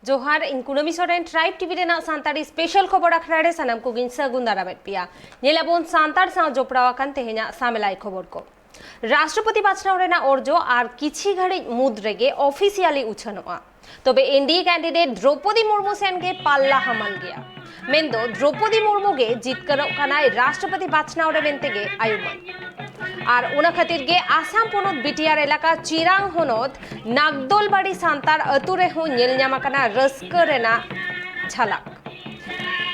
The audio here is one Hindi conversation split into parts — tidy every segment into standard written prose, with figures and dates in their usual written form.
जोहार इन कुनमी सोरेन ट्राइब टीवी रेना सांताड़ी स्पेशल खबर अखड़ा रे सनम को गिन सगुन दारामेट पिया नेलाबोन सांताड़ सा जोपड़ावा कान तेहेना सामेलाई खबर को राष्ट्रपति बाछनाव रेना ओरजो आर किछि घड़ी मुद रेगे ऑफिशियली उछनोआ तबे एनडीए कैंडिडेट द्रौपदी मुर्मू सेन के पाल्ला हमाल गया मेंदो द्रौपदी मुर्मू गे जितकरो कनाय राष्ट्रपति बाछनाव रे मेंतेगे आयुमान और उना खातिर गे आसाम पोनोत बीटीआर इलाका चिरांग होनोत नागदोलबाड़ी सांतार अतु रे हो नेल न्यामाकना रस्क रेना झलक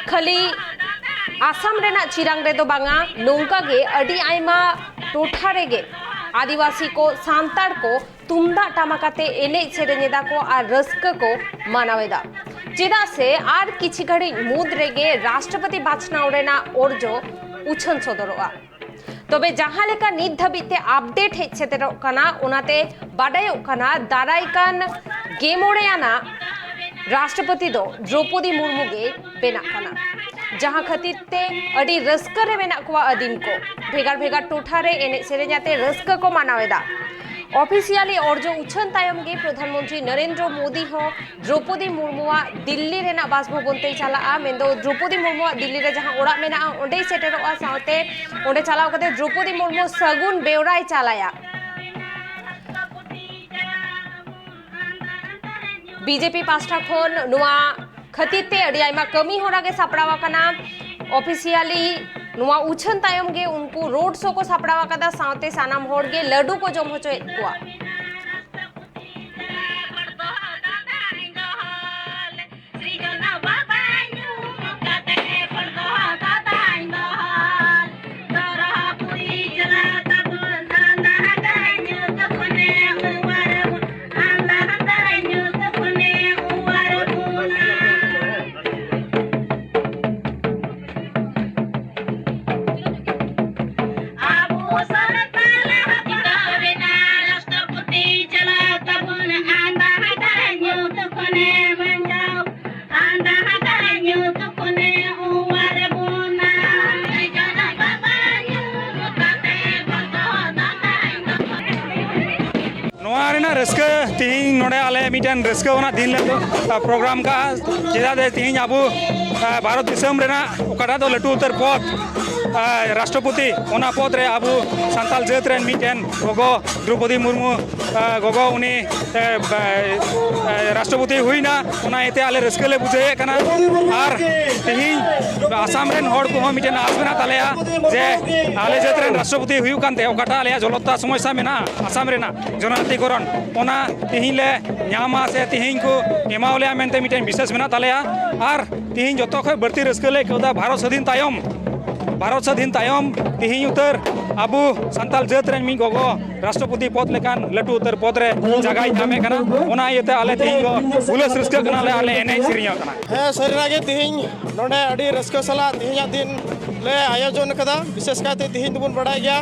खाली आसाम रेना चिरांग रे दो बांगा नोंका गे अडी आइमा टोठा रेगे आदिवासी को सांतार को तुमदा टामाकाते एने सेरेनेदा को और रस्क को मानावेदा चेदा से आर किछि घड़ी मुद रेगे राष्ट्रपति बाछनाव रेना ओरजो उछन सदरोआ तबे जहां लेका नित धाबिते अपडेट हेज सेतेरोग काना ओनाते बाडायोग काना दारायकान गेमोड़ेयाना राष्ट्रपति दो द्रौपदी मुर्मू गे बेना काना जहां खातिर ते अडी रस्क रे मेना कुआ अदिन को भेगार भेगार टोठा रे एने सेरेजाते रस्क को मानावेदा ऑफिशियली ओरजो उछन तायम गे प्रधानमंत्री नरेंद्र मोदी हो द्रौपदी मुर्मुआ दिल्ली रेना बासभवन ते चला मेंदो द्रौपदी मुर्मुआ दिल्ली रे जहां ओड़ा मेना ओंडे सेटेरोआ साथे ओंडे चलाव कते द्रौपदी मुर्मू सगुन बेवराय चलाया बीजेपी पास्टा खोन नुआ खतीते अडी आइमा कमी होरा गे सापड़ावा कना ऑफिशियली नुआ उछन तायम गे उनको रोड शो को सापड़ावा कदा साथे सानाम होड़ गे लड्डू को जम होचो कुआ रस्क तीन नोड़े आले मिटन रस्क होना दिन ले प्रोग्राम का चेदा दे तीन आबू भारत दिसम रेना ओकाटा दो लटू उतर पद राष्ट्रपति ओना पद रे आबू सांताल जात रेन मिटन गोगो द्रौपदी मुर्मू गोगो उनी राष्ट्रपति हुईना ओना एते आले रस्क ले बुझे कना आर तीन आसाम रेन होड़ को मिटन आसबेना तालेया जे आले जात रेन राष्ट्रपति हुई कानते ओकाटा आले जलता समस्या मेना आसाम रेना जनजातिकरण ओना तिहिं ले न्यामा से तिहिं को एमावले मेनते मिटन विशेष मेना तालेया आर तिहिं जतो खय बर्ती रस्क ले कदा भारत स्वाधीन तायम तिहिं उतर आबू सांताल जात रेन मी गोगो राष्ट्रपति पद लेकान लटू उतर पद रे जगाई नामे कना ओना इते आले तिहिं को हुलस रस्क कना ले आले एने सिरिया कना हे सरिना गे तिहिं नोडे अडी रस्क सला तिहिं दिन ले आयोजन कदा विशेष काते तिहिं दुबन बडाय गया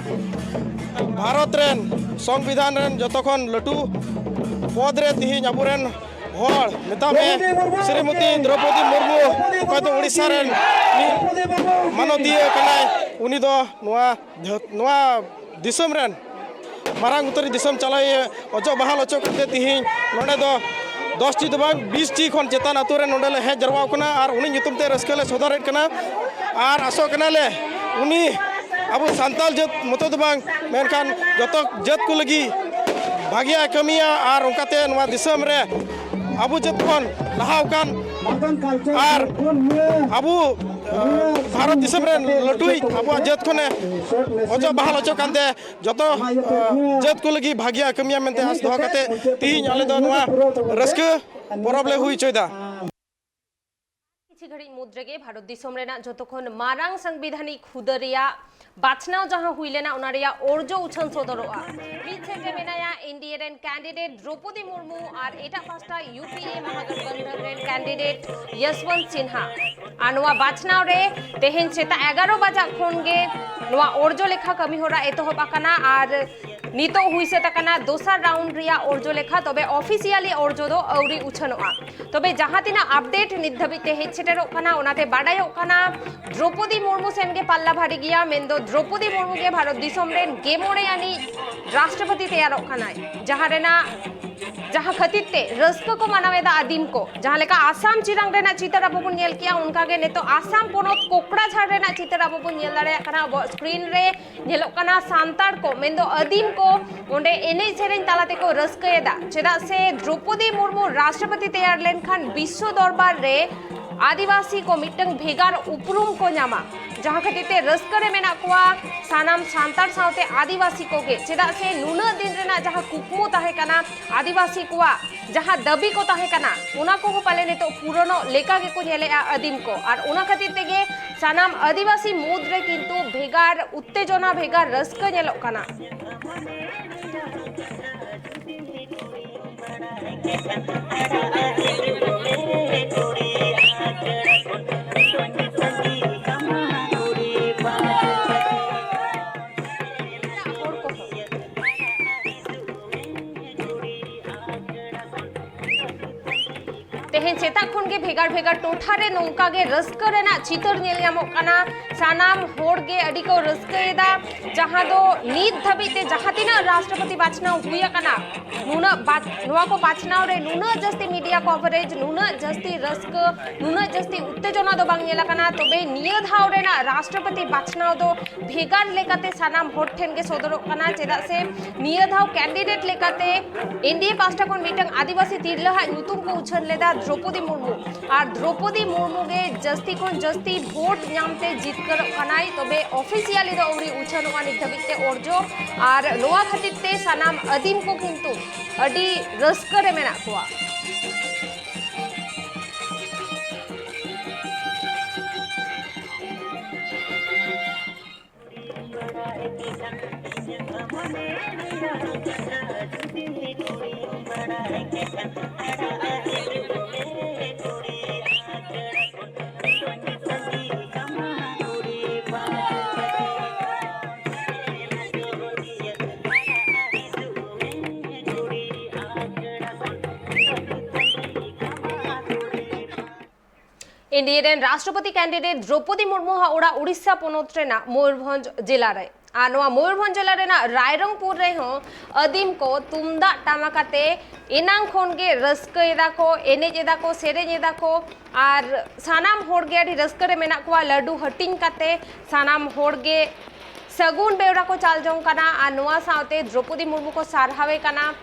भारत रेन संविधान रेन जतखन लटू पद रे तिहिं आबुरेन होड़ नेता में श्रीमती द्रौपदी मुर्मू कय तो ओडिसा रेन मानवदीय कनाय उनी दो नोआ दिसम रेन मारांग उतरी दिसम चलाय अजो बहाल अचो करते तिहिं नोडे दो 10 टी दो बांग 20 टी खन चेतान आतु रे नोडे ले हे जरवाव कना आर उनी नितुम ते रस्क ले सदरेट कना आर आसो कना ले उनी अब सांताल जात मतो दो बांग मेनखान जतो जात को लगी भागिया कमिया आर उनकाते नोआ दिसम रे आबू जात खन लहाव कान आर आबू भारत दिसम रे लटुई आबू जात खने अजो बहाल अचो कानते जतो जात को लगी भागिया कमिया मेनते आस दो काते तिहिं आले दो नोआ रस्क परब ले हुई चोयदा किछि घड़ी मुद्रेगे भारत दिसम रेना जतखन मारांग संविधानिक हुदरिया बाछनाव जहां हुईलेना उनारिया ओरजो उछन सोदरोआ बीचे मेनाया एनडीए रेन कैंडिडेट द्रौपदी मुर्मू और एटा पास्टा यूपीए महागठबंधन रेन कैंडिडेट यशवंत सिन्हा आनुआ बाछनाव रे तेहेन सेता 11 बजा खोनगे नुआ ओरजो लेखा कमी होरा एतोहब आकाना और नितो हुई से तकना दोसर राउंड रिया ओरजो लेखा तबे ऑफिशियली ओरजो दो औरी उछनोआ तबे जहां तिना अपडेट निधबिते हेज सेटेरो कना ओनाते बाडायो कना द्रौपदी मुर्मू सेन गे पाल्ला भारी गया मेंदो द्रौपदी मुर्मू के भारत दिसम रेन गेमोड़े यानी राष्ट्रपति तैयार खानाय जहां रेना जहां खातिर ते रस्क को मनावेदा आदिम को जहां लेका आसाम चिरांग रेना चितर अब बन नेल किया उनका गे नेतो आसाम पोनोत कोकड़ाझाड़ रेना चितर अब बन नेल दाड़े कना अब स्क्रीन रे नेलो कना सांतार को मेंदो आदिम को ओंडे एने सेरेन तालाते को रस्कयेदा चेदा से द्रौपदी मुर्मू राष्ट्रपति तैयार लेनखान विश्व दरबार रे आदिवासी को मिटंग भेगार उपरुम को नामा जहां खातिर ते रस्करे मेना कुआ सानाम सांतार सावते आदिवासी को गे चेदा से नुना दिन रेना जहां कुकमु ताहे कना आदिवासी कुआ जहां दबी को ताहे कना उना को पाले ने तो पुरानो लेका गे को नेले आदिम को और उना खातिर तेगे सानाम आदिवासी मुद रे किंतु भेगार उत्तेजना भेगार रस्क नेलो कना तेहेन सेता खुन के भेगार भेगार टोठा रे नोंका गे रस्क रेना चितर नेल ᱧᱟᱢᱚᱜ ᱠᱟᱱᱟ सानाम होड़ गे अडी को रस्कयेदा जहां दो नीत धबिते जहां तिना राष्ट्रपति बाचनाव हुया कना नुना नोवा को बाचनाव रे नुना जस्ती मीडिया कवरेज नुना जस्ती रस्क नुना जस्ती उत्तेजना दो बांग नेला कना तबे निया धाव रेना राष्ट्रपति बाचनाव दो भेगार लेकाते सानाम होड़ ठेन गे सोदरो कना चेदा से निया धाव कैंडिडेट लेकाते एनडीए पास्टा कोन मिटंग आदिवासी तिरलाहा नुतुम को उछन लेदा द्रौपदी मुर्मू और द्रौपदी मुर्मू गे जस्ती कोन जस्ती वोट नामते जितकर कनाई तबे ऑफिशियली दो उरी उछनवा नित धबिते ओरजो और नोवा खातिर ते सानाम आदिम को किंतु अडी रस्करे मेना कुआ इंडियन राष्ट्रपति कैंडिडेट द्रौपदी मुर्मू ओड़ा उड़ीसा पोनोत रेना मयूरभंज जिला रे आ नोआ मयूरभंज जिला रेना रायरंगपुर रे हो आदिम को तुमदा टामाकाते इनांग खोन गे रस्कयेदा को एनेजेदा को सेरेजेदा को आर सानाम होड़ गे अडी रस्करे मेना को लड्डू हटिंग काते सानाम होड़ गे सगुन बेवड़ा को चाल जोंग कना आ नोआ सावते द्रौपदी मुर्मू को सारहावे कना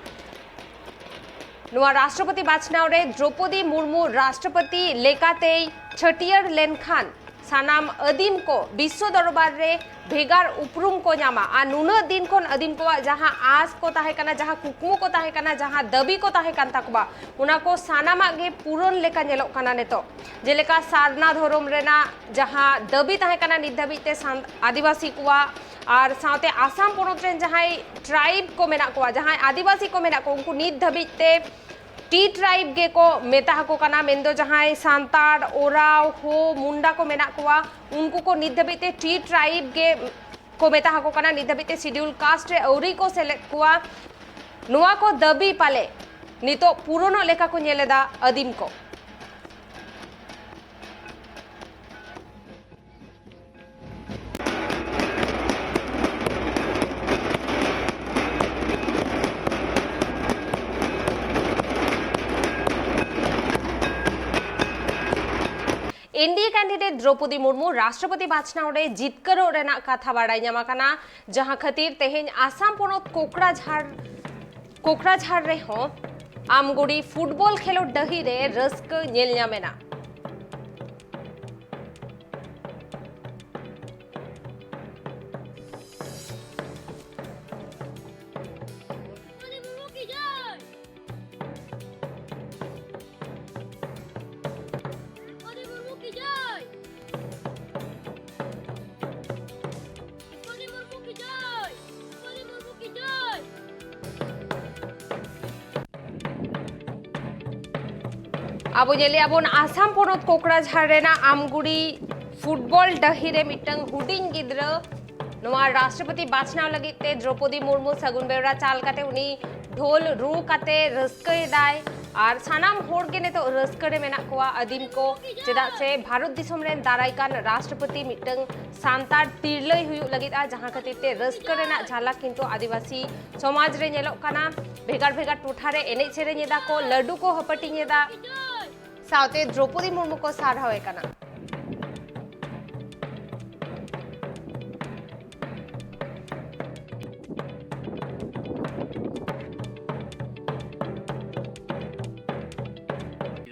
नोआ राष्ट्रपति बाचनाव रे द्रौपदी मुर्मू राष्ट्रपति लेकाते छटियर लेनखान सानाम आदिम को विश्व दरबार रे भेगार उपरुम को नामा आ नुना दिन कोन आदिम को जहां आस को ताहे कना जहां कुकमु को ताहे कना जहां दबी को ताहे कान ताकबा उना को सानामा गे पूरन लेका नेलो कना नेतो जेलेका सारना धोरम रेना जहां दबी ताहे कना नित धबिते आदिवासी कुआ और साथे आसाम पोनोत रेन जहां ट्राइब को मेना को जहां आदिवासी को मेना को उनको नित धबिते टी ट्राइब गे को मेता हको कना मेंदो जहां सांतार ओराव हो मुंडा को मेना कोआ उनको को नित धबिते टी ट्राइब गे को मेता हको कना नित धबिते शेड्यूल कास्ट रे औरी को सेलेक्ट कोआ नोआ को दबी पाले नितो पुरोनो लेखा को नेलेदा आदिम को एनडीए कैंडिडेट द्रौपदी मुर्मू राष्ट्रपति बाचनाव रे जितकरो रेना कथा बाड़ाई ᱧᱟᱢᱟ ᱠᱟᱱᱟ जहां खातिर तेहेन आसाम पोनोत कोकड़ाझाड़ रे हो आमगुड़ी फुटबॉल खेलोड डही रे रस्क नेल ᱧᱟᱢᱮᱱᱟ अब जेलियाबन आसाम पोनोत कोकड़ाझाड़ रेना आमगुड़ी फुटबॉल डही रे मिटंग हुडिंग गिद्रा नोआ राष्ट्रपति बाचनाव लगिते द्रौपदी मुर्मू सगुन बेवड़ा चाल काते उनी ढोल रू काते रस्कयदाय और सानाम होड़ के नितो रस्क रे मेना कोआ आदिम को चेदा से भारत दिसम रेन दारायकान राष्ट्रपति मिटंग सांतार तिरलई हुयु लगिदा जहां खातिर ते रस्क रेना झालक किंतु आदिवासी समाज रे नेलो काना भेगार भेगार टोठा रे एने सेरेनेदा को लड्डू को हपटिनेदा साउते द्रौपदी मुर्मू को सारहावे काना।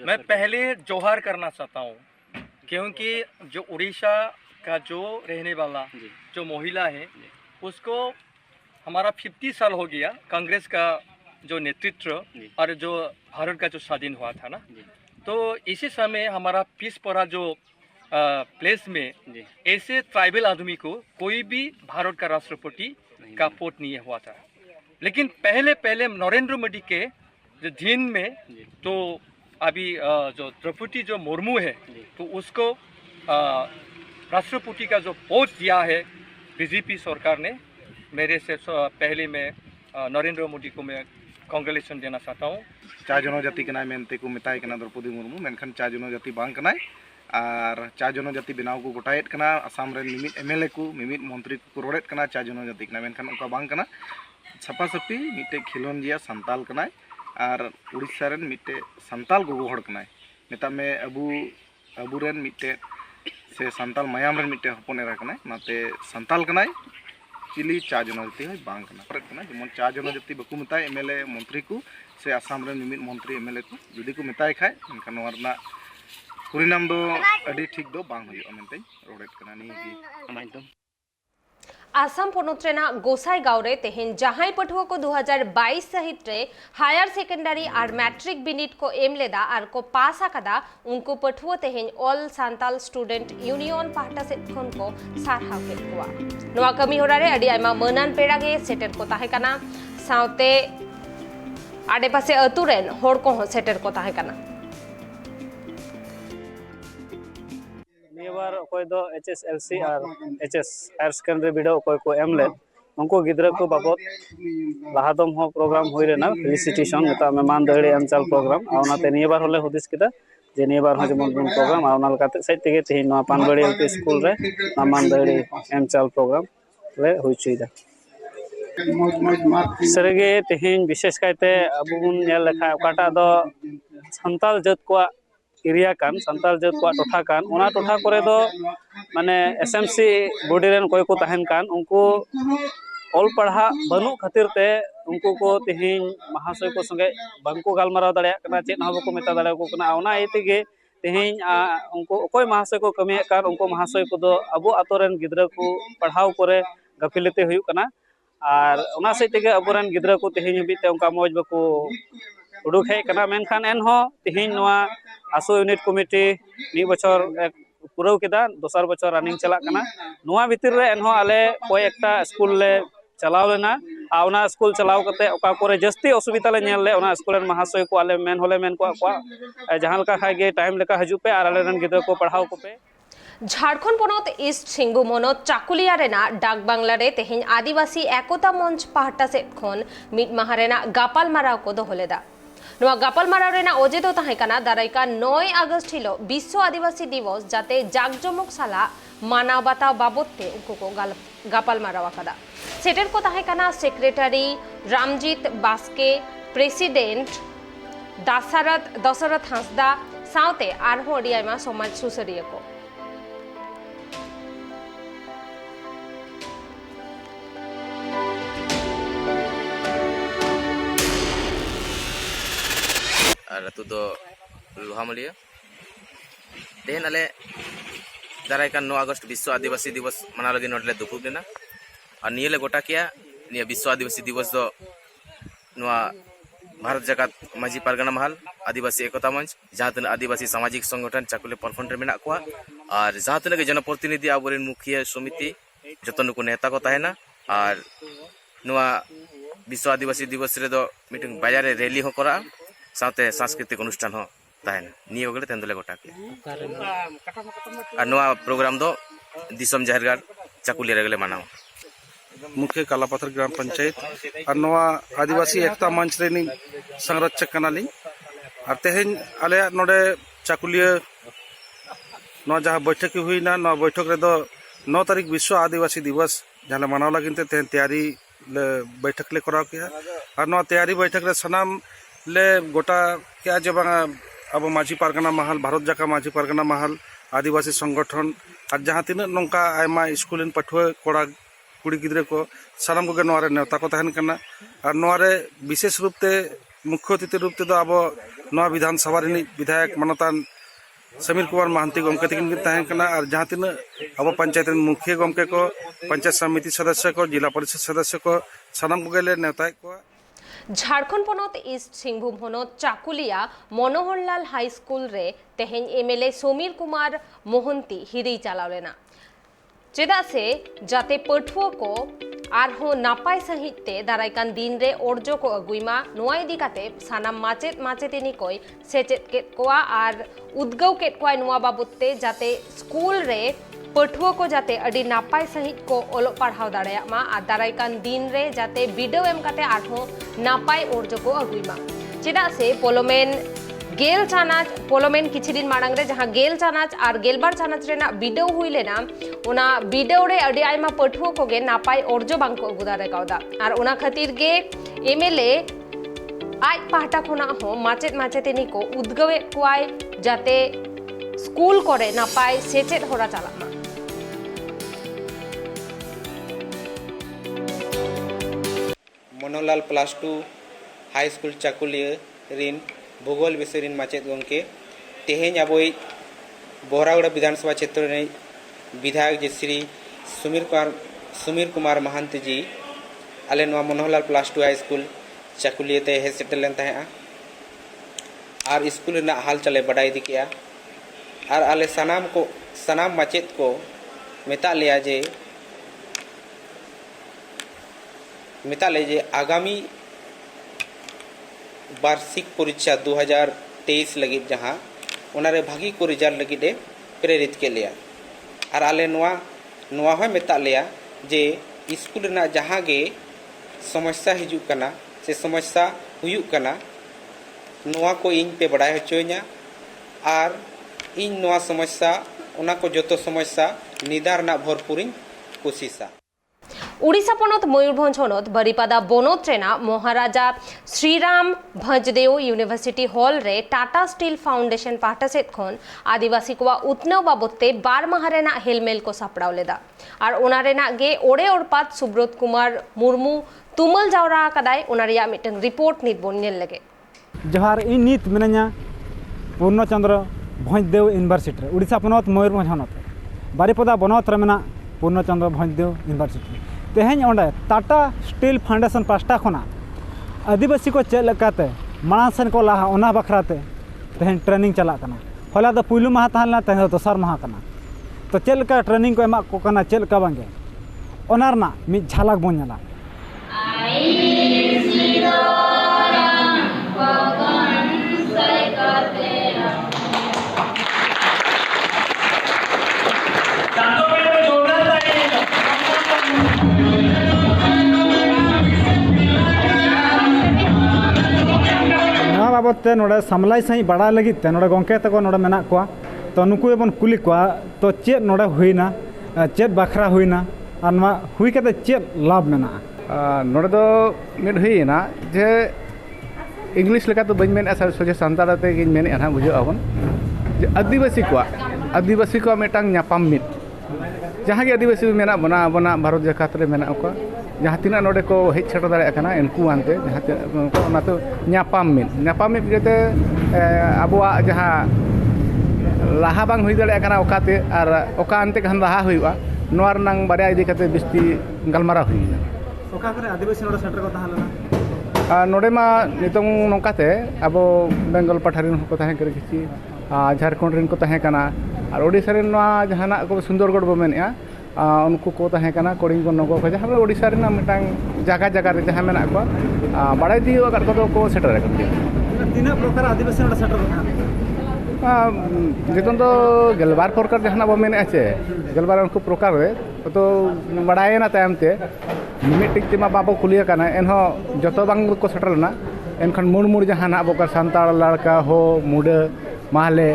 मैं पहले जोहार करना चाहता हूँ क्योंकि जो उड़ीसा का जो रहने वाला जो महिला है उसको हमारा 50 साल हो गया कांग्रेस का जो नेतृत्व और जो भारत का जो स्वाधीन हुआ था ना, तो इसी समय हमारा पीसपरा जो प्लेस में ऐसे ट्राइबल आदमी को कोई भी भारत का राष्ट्रपति का पोस्ट नहीं हुआ था। लेकिन पहले नरेंद्र मोदी के जो दिन में तो अभी जो द्रौपदी जो मुर्मू है तो उसको राष्ट्रपति का जो पोस्ट दिया है बीजेपी सरकार ने, मेरे से पहले मैं नरेंद्र मोदी को मैं कांग्रेचुलेशन देना चाहता हूँ। चा जनजाति कनाय मेनते को मेताय कना द्रौपदी मुर्मू मेनखान चा जनजाति बांग कनाय और चा जनजाति बनाव को गोटायेत कना आसाम रे मिमित एमएलए को मिमित मंत्री को रोड़ेत कना चा जनजाति कना मेनखान उनका बांग कना सपा सपी मिटे खिलोन जिया संताल कनाय और उड़ीसा रेन मिटे संताल गोगो हड़ कनाय नेता में अबू रेन मिटे से संताल मायाम रेन मिटे हपन एरा कनाय नाते संताल कनाय चिली चा जनजाति है बांग कना जेमन चा जनजाति बाकू मेताय एमएलए मंत्री को से आसाम रेन मिमित मंत्री एमएलए को जुदी को मेताय खाय एनखान नोआ रना परिणाम दो अडी ठीक दो बांग हुयो मेनते रोड़ेत कना नि गी आसाम पोनोत्रेना गोसाई गाँव तेहन जहां पठुआ को 2022 सहित रे हायर सेकेंडरी और मैट्रिक बिनिट को एम लेदा और को पास आकादा उनको पठुआ तेहन ऑल सांताल स्टूडेंट यूनियन पाहटा से खन को सारहाव के कोआ नोआ कमी होरा रे अडी आयमा मनान पेड़ा गे सेटर को ताहे कना साउते आडे पासे अतुरेन होड़ को हो सेटर को ताहे कना। बार अकोय दो HSLC और HS हायर सेकेंडरी बिडो अकोय को एमले उनको गिद्रा को बाबत लाहादम हो प्रोग्राम हुई रेना फेलिसिटेशन मेता में मान दहड़ी एमचाल प्रोग्राम आउनाते निय बार होले हुदिस किदा जे निय बार हो जेमन प्रोग्राम आउनाल काते साइड तेगे तेहि नवा पानबड़ी एलपी स्कूल रे मान दहड़ी एमचाल प्रोग्राम ले हुई चुइदा सरगे तेहिन विशेष कायते अबुन नेल लेखा ओकाटा दो संताल जात को एरिया कान संताल जात को टोठा कान ओना टोठा करे दो माने SMC बॉडी रेन कोई को तहन कान उनको ऑल पढ़ा बनु खातिर ते उनको को तेहिन महाशय को संगे बंको गालमाराव दाड़े कना चेत हबो को मेता दाड़े को कना ओना एतेगे तेहिन उनको कोई महाशय को कमी कान उनको महाशय को दो अबो आतोरेन गिद्रा को पढ़ाव करे गफिलते हुयु कना और ओना सहित अबोरेन गिद्रा को तेहिन हबीते उनका मौज बको उडुक हेज कना मेनखान एनहो तेहिन नोआ आसो यूनिट कमिटी नि बछर पुराव केदा दोसर बछर रनिंग चला कना नोआ भितर रे एनहो आले कोई एकटा स्कूल ले चलाव लेना आ ओना स्कूल चलाव कते ओका करे जस्ती असुविधा ले नेल ले ओना स्कूल रेन महाशय को आले मेन होले मेन को जहां लका खागे टाइम लेका हजू पे आर आले रेन गिद्रा को पढ़ाव को पे। झारखंड पनत ईस्ट सिंगभूम मनत चाकुलिया रेना डाक बांग्ला रे तेहिन आदिवासी एकता मंच पाहटा से खन मिद माह रेना गापाल माराव को दोहलेदा नोआ गापाल माराव रेना ओजे दो ताहे काना दारायका 9 अगस्त हिलो विश्व आदिवासी दिवस जाते जाकजमक साला मानाव बाताव बाबदते उनको को गापाल माराव आकादा सेटर को ताहे काना सेक्रेटारी रामजीत बास्के प्रेसिडेंट दशरथ हांसदा साउते आरहो अडियामा समाज सुसरिया को रतु दो लुहामलिया तेहन आले दारायकान 9 अगस्त विश्व आदिवासी दिवस मना लगे नोडले दुपुब देना और नियले गोटा किया निया विश्व आदिवासी दिवस दो नोआ भारत जगत माजी पारगना महल आदिवासी एकता मंच जहाँ तक आदिवासी सामाजिक संगठन चाकुले परफंड मेना को और जहाँ तक जनप्रतिनिधि आबोरेन मुखिया समिति जतन को नेता को तहना और नोआ विश्व आदिवासी दिवस रे दो मीटिंग बाजार रैली हो करा साथे सांस्कृतिक अनुष्ठान हो तहन नियो गले तेंदले गोटा के और नोआ प्रोग्राम दो दिसम जाहरगार चाकुलिया रे गले मानाओ मुख्य कालापथर ग्राम पंचायत और नोआ आदिवासी एकता मंच रेनी संरक्षक कनाली और तेहें आले नोडे चाकुलिया जहाँ बैठक हुईना बैठक रेदो 9 तारीख विश्व आदिवासी दिवस जहाँ मनाव लगिन तेहें तैयारी बैठक ले कराव किया और तैयारी बैठक रे सनाम ले गोटा क्या जे बांगा अब माझी पारगना महल भारत जाका माझी पारगना महल आदिवासी संगठन और जहाँ तीन नौका आयमा स्कूल पठुआ कोड़ा कुड़ी गिद्रे को सानाम को नेवता को तहन करना और नोरे विशेष रूप ते मुख्य अतिथि रूप ते अब विधानसभा विधायक मानतान समीर कुमार महंती गमके तकिन तहन करना और जहाँ तीन अब पंचायत मुखिया गमके को पंचायत समिति सदस्य को जिला परिषद सदस्य को सानाम को नेवता को झारखंड पनत ईस्ट सिंहभूम हनत चाकुलिया मनोहरलाल हाई स्कूल रे तेहें एमएलए समीर कुमार मोहंती हिरी चलाव लेना चेदा से जाते पठुआ को आरहो नापाय सहित दारायकान दिन रे ओरजो को अगुइमा नोआ इदी काते सानाम माचेत माचेतिनी कोय सेचेत केत कोआ आर उद्गव केत कोय नोआ बाबुते जाते स्कूल रे पठुआ को जाते अडी नापाय सहित को ओलो पढ़ाव दाड़ेयामा आर दारायकान दिन रे जाते बिडो एम काते आरहो नापाय ओरजो को अगुइमा चेदा से पोलोमेन गेल चानाच पोलोमेन किछि दिन माड़ांग रे जहां गेल चानाच और गेलबार चानाच रेना बिडो हुई लेना उना बिडो रे अडी आयमा पठुआ को गे नापाय ओरजो बांग को अगु दारे कावदा और उना खातिर गे एमएलए आज पाहटा खोना हो माचेत माचेतिनी को उद्गवे कोआय जाते स्कूल करे नापाय सेचेत होरा चालामा मनोहरलाल +2 हाई स्कूल चाकुलिया रिन भूगोल विषय रिन माचेत गंके तेहें अब बोहरागुड़ा विधानसभा क्षेत्र में विधायक जी श्री सुमीर कुमार महंत जी आले मनोहरलाल +2 हाई स्कूल चाकुलिया ते हे सेटल लेन तहें और स्कूल रेना हाल चले बड़ाई दी किया और आले सनाम माचेत को मेता लिया जे आगामी वार्षिक परीक्षा 2023 लगी जहाँ उनारे भागी को रिजल्ट लगी प्रेरित के लिया और आले नोआ हो मेता लिया जे स्कूल ना जहाँ गे समस्या हिजुक कना से समस्या हुयुक कना नोआ को इन पे बड़ाई होचोइना और इन नोआ समस्या उना को जोतो समस्या निदार ना भरपूरिन कोशिशा उड़ीसा पनत मयूरभंज हनत बारिपादा बनत रेना महाराजा श्रीराम भंजदेव यूनिवर्सिटी हॉल रे टाटा स्टील फाउंडेशन पाहटा सेट खन आदिवासी को उत्नव बाबते 12 माह रेना हेलमेल को सापड़ाव लेदा और ओना रेना गे ओड़े ओड़पात सुब्रत कुमार मुर्मू तुमल जावरा कदाय ओना रिया मिटन रिपोर्ट नित बोन नेल लगे जोहार इन नित मिनाया पूर्णचंद्र भंजदेव यूनिवर्सिटी उड़ीसा पनत मयूरभंज हनत बारिपादा बनत रे मेना पूर्णचंद्र भंजदेव यूनिवर्सिटी तेहें ओंडे टाटा स्टील फाउंडेशन पास्टा खना आदिवासी को चेक लेकाते मांग सेन को लाहा ओना बखराते तेहें ट्रेनिंग चला कना होला दो पुलु माह ताहला तेहें दोसर माह कना तो चेक लेका ट्रेनिंग को एमा को कना चेक लेका बांगे ओना रना मि झलक बोन नेला बाबते नोड़े सामलाई सही बड़ा लगी नोड़े गंके तक नोड़े मेना को तो नुकु बन कुली को तो चेत नोड़े हुईना चेत बखरा हुईना और नवा हुई कते चेत लाभ मेना नोड़े दो मिड हुईना जे इंग्लिश लेका तो बन मेन सोचे सानताड़ ते गिन मेन ना बुझो आबन जे आदिवासी को मेटांग न्यापाम मिट जहाँ के आदिवासी मेना बना बना भारत जाकात रे मेना को जहाँ तीना नोड़े को हेज छेड़ दाड़े कना इनको आनते जहाँ तो न्यापाम मिट जते अबुआ जहाँ लाहा बांग हुई दाड़े कना ओकाते और ओका आनते खान लाहा हुआ नोर नंग बारे इदी कते बिस्ती गलमारा हुईना ओका करे आदिवासी नोड़े सेटर को ताहलना नोड़े मा नितों नोकाते अब बेंगल पाठारिन को ताहें करे किछि झारखंड रिन को ताहें कना और ओडिसा रिन जहाना को सुंदरगढ़ बो मेनया उनको को ताहें कना कोडिंग नगो को जहां ओडिसा रिन मिटांग जगह जगह रे जहां मेना को बड़ाई दियो अगर को सेटर करते तीना प्रकार आदिवासी नोड़े सेटर को जितन तो गेलबार प्रकार जहां बो मेने आछे गेलबार उनको प्रकार रे तो बड़ाई ना तायम ते मिमिटिक तिमा बाबो कुलिया कना एनहो जतो बांग को सेटरना एनखान मुड़ जहाँ अब सानताड़ लड़का हो मुडा माहले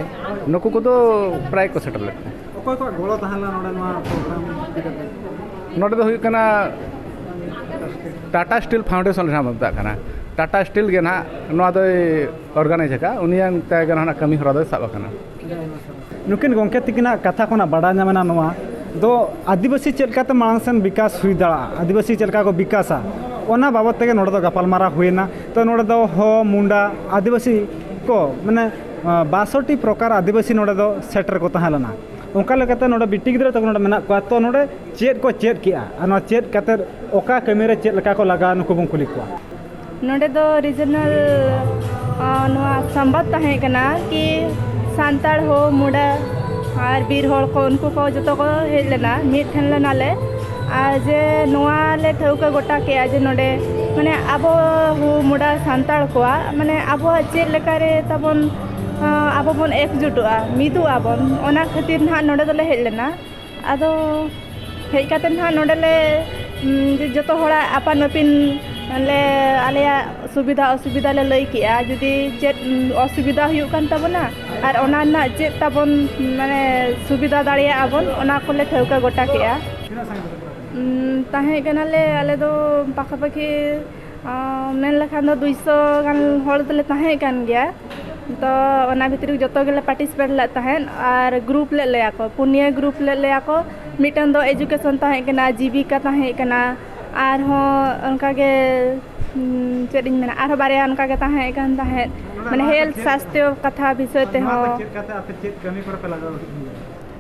नुकु को प्राय को सेटल लेते नोडे हुई कना टाटा स्टील फाउंडेशन जहाँ बताना टाटा स्टील के ना ऑर्गेनाइज का उनियान ना कमी हरा साब नुकिन गंके तकिना कथा को बड़ा नामेना दो आदिवासी चलकाते मांग सेन विकास हुई दाड़ा आदिवासी चलका को विकासा ओना बाबत तेगे नोडे गपालमारा हुईना तो नोडे हो मुंडा आदिवासी को माने 62 प्रकार आदिवासी नोडे सेटर को तहलना उनका लेकाते नोडे बिटी गिद्रा तक नोडे मेना को तो नोडे चेत को चेत किया अना चेत काते ओका कमी रे चेत लका को लगा नुको बन कुली को नोडे दो रीजनल संबंध तहे कना कि सांताड़ हो मुंडा और बीर होड़ को उनको को जो को हेज लेना मिट ठन लेना ले आज नोआ ले ठौका गोटा के आज नोडे माने आबो हु मुंडा सांताड़ को माने आबो चेत लेकारे तबन आबो बन एकजुटुआ मिदु आबन ओना खातिर ना नोडे दले हेज लेना आदो हेज काते ना नोडे ले जतो होड़ा आपन अपिन ले आलिया सुविधा असुविधा ले लई किया जुदी चेत असुविधा हुयु कान तबना और ओना ना चेत तबन माने सुविधा दाड़िया आबन ओना को ले ठौका गोटा किया ताहे गनाले आले दो पाखा पाखी मेन लखान दो 200 गान होड़ दले ताहे कान गया तो ओना भितर जतो गेले पार्टिसिपेट ले ताहेन और ग्रुप ले लेया को पुनिया ग्रुप ले लेया को मिटन दो एजुकेशन ताहे कना जीविका ताहे कना और हो उनका के चेदिन मेना और बारे उनका के ताहे कान ताहे माने हेल्थ स्वास्थ्य कथा विषय ते हो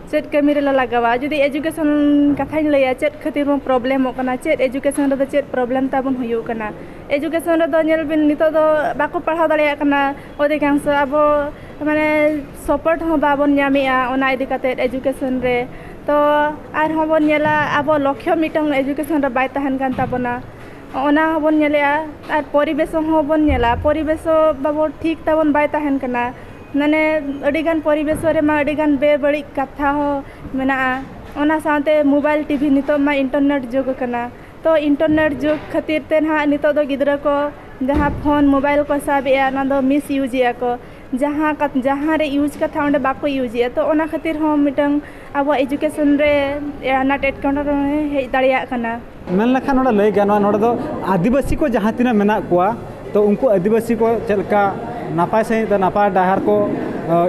चेत कमी रे लगावा जुदी एजुकेशन कथा लैया चेत खातिर प्रॉब्लम होकना चेत एजुकेशन रे चेत प्रॉब्लम ताबन हुयु कना एजुकेशन रे दो नेल बिन नितो दो बाको पढ़ा दाड़िया कना अधिकांश अब माने सपोर्ट हो बाबन न्यामिया ओना इदि काते एजुकेशन रे तो आर होबन नेला अब लक्ष्य मिटंग एजुकेशन रे बाय तहन कान ताबना ओना होबन नेला आर परिवेश होबन नेला परिवेश बाबो ठीक ताबन बाय तहन कना माने अडिगान परिवेश रे मा अडिगान बेबड़ी कथा हो मेना ओना साथे मोबाइल टीवी नितो मा इंटरनेट जुग कना तो इंटरनेट जुग खातिर ते ना नितो दो गिद्रा को जहाँ फोन मोबाइल को साबिया ना दो मिस यूज या को जहाँ रे यूज कथा ओंडे बाको यूज या तो ओना खातिर हो मिटंग अब एजुकेशन रे ना टेट काउंटर हे दाड़िया कना मेन लखा नोडे लई गानो नोडे दो आदिवासी को जहाँ तिना मेना कोआ तो उनको आदिवासी को चलका नापाय सही तो नापाय डाहर को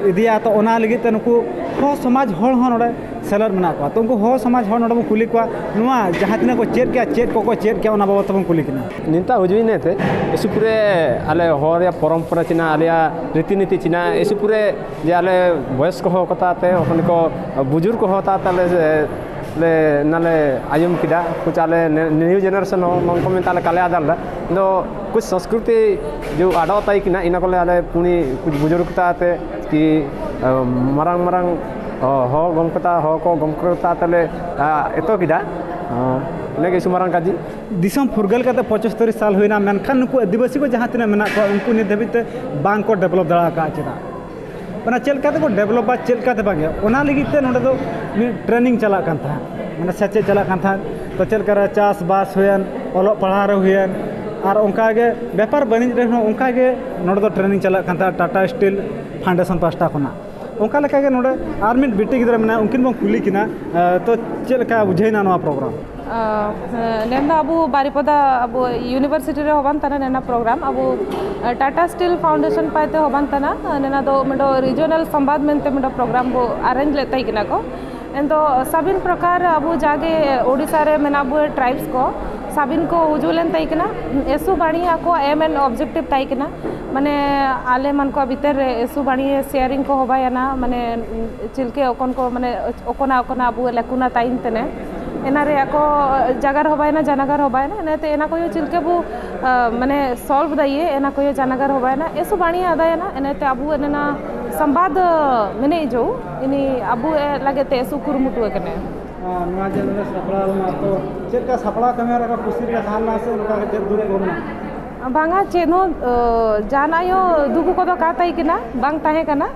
इदिया तो ओना लगी ते नुकु हो समाज होड़ हो नोडे सेलर मेना को तो उनको हो समाज होड़ नोडे कुली को नुआ जहाँ तिना को चेत को चेत क्या ओना बाबत कुली किना निंता हुजुइने ते एसुपुरे आले होर या परंपरा चिना आले रीतिनीति चिना एसुपुरे जे आले बयस को होताते ओखन को बुजुर्ग को होताते ले नाले आयम किदा कुछ आले न्यू जनरेशन हो नंको में ताले काले आदल दो कुछ संस्कृति जो आडो ताई किना इना को ले आले पुनी कुछ बुजुर्ग ताते कि मरंग मरंग हो गमकता हो को गमकता ताले एतो किदा लेके सुमरंग काजी दिसम फुरगल का 75 साल हुईना मेनखान नुकु आदिवासी को जहाँ तिना मेना को उनको नित धबिते बांग को डेवलप दड़ा का चेदा ओना चलकाते को डेवलप चलकाते बागे ओना लगिते नोडे दो ट्रेनिंग चला कान था माने सचे चला कान था तो चलकर चास बास हुयन ओलो पढ़ा रे हुयन और उनका के व्यापार वाणिज्य रे उनका के नोडे दो ट्रेनिंग चला कान था टाटा स्टील फाउंडेशन पास्टा कोना उनका लेका के नोडे आर्मी बिटी गिद्रा मेना उनकिन बो कुली किना तो चलका बुझेना नवा प्रोग्राम नेना अब बारिपदा अब यूनिवर्सिटी रे होबान तना नेना प्रोग्राम अब टाटा स्टील फाउंडेशन पाते होबान तना नेना दो मेडो रीजनल संवाद मेनते मेडो प्रोग्राम बो अरेंज लेताई किना को एंदो सबिन प्रकार अब जागे ओडिसा रे मेना अब ट्राइब्स को सबिन को उजुलेन ताई किना एसु बाणिया को एम एन ऑब्जेक्टिव ताई किना माने आले मन को भीतर एसु बाणिया शेयरिंग को होबायाना माने चिलके ओकन को माने ओकना अब लेकुना ताइन तने एना रे को जगार होबायना जनागार होबायना एनाते एना को चिलके बु माने सॉल्व दइए एना को जनागार होबायना एसु बाणी आदायना एनाते अबु एना संवाद मेने जो इनी अबु लगे ते एसु कुरमुटु कने नवा जनरे सपड़ा ना तो चेका सपड़ा कमेरा का कुसी का हालना से उनका के दूर करना बांगा चेनो जानायो दुगु को तो काताई किना बांग ताहे कना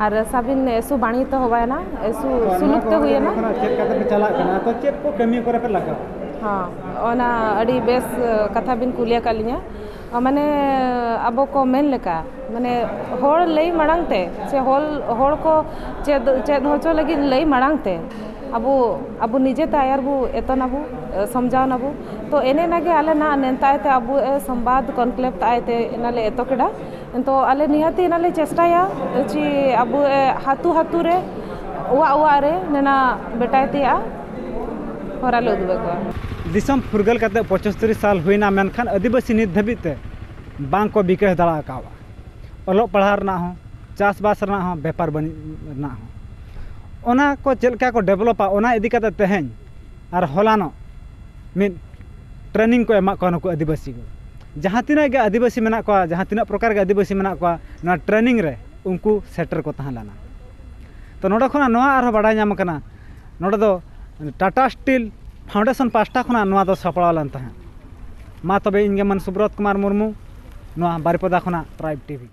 और सबिन एसु बाणी तो होबायना एसु सुलुक तो हुए ना चेक काते पे चला कना तो चेक को कमी करे पे लगा हाँ ओना अड़ी बेस कथा बिन कुलिया कालिया माने अब को मेन लेका माने होड़ लई माड़ांगते से होड़ को चेद होचो लगी लई माड़ांगते अब निजे तैयार बु एतनाबु समझावनाबु तो एने नागे आले ना नेंतायते अबु संवाद कॉन्क्लेव तायते नाले एतो केडा तो आले निहाती नाले चेष्टाया ची अबु हातु रे उवा रे नेना बेटायतिया होराले उदुबेको दिसम फुरगल करते 75 साल हुईना मेनखान आदिवासी नित धबिते बांग को बिकास दड़ा कावा ओलो पढ़ा रना हो चासबास रना हो व्यापार बना हो ओना को चलका को डेवलपा ओना इदी करते तेहें और होलानो मिद ट्रेनिंग को एमा को आदिवासी को जहाँ तीना के आदिवासी मेना को जहाँ तीना प्रकार के आदिवासी मेना को ना ट्रेनिंग रे उनको सेटर को तहां लाना तो नोडा खना नोआ आरो बाडा नाम कना नोडा दो टाटा स्टील फाउंडेशन पास्टा खना नोआ दो सपड़ा लन तहां मा तबे इनगे मन सुब्रत कुमार मुर्मू नोआ बारिपदा खना ट्राइब टीवी।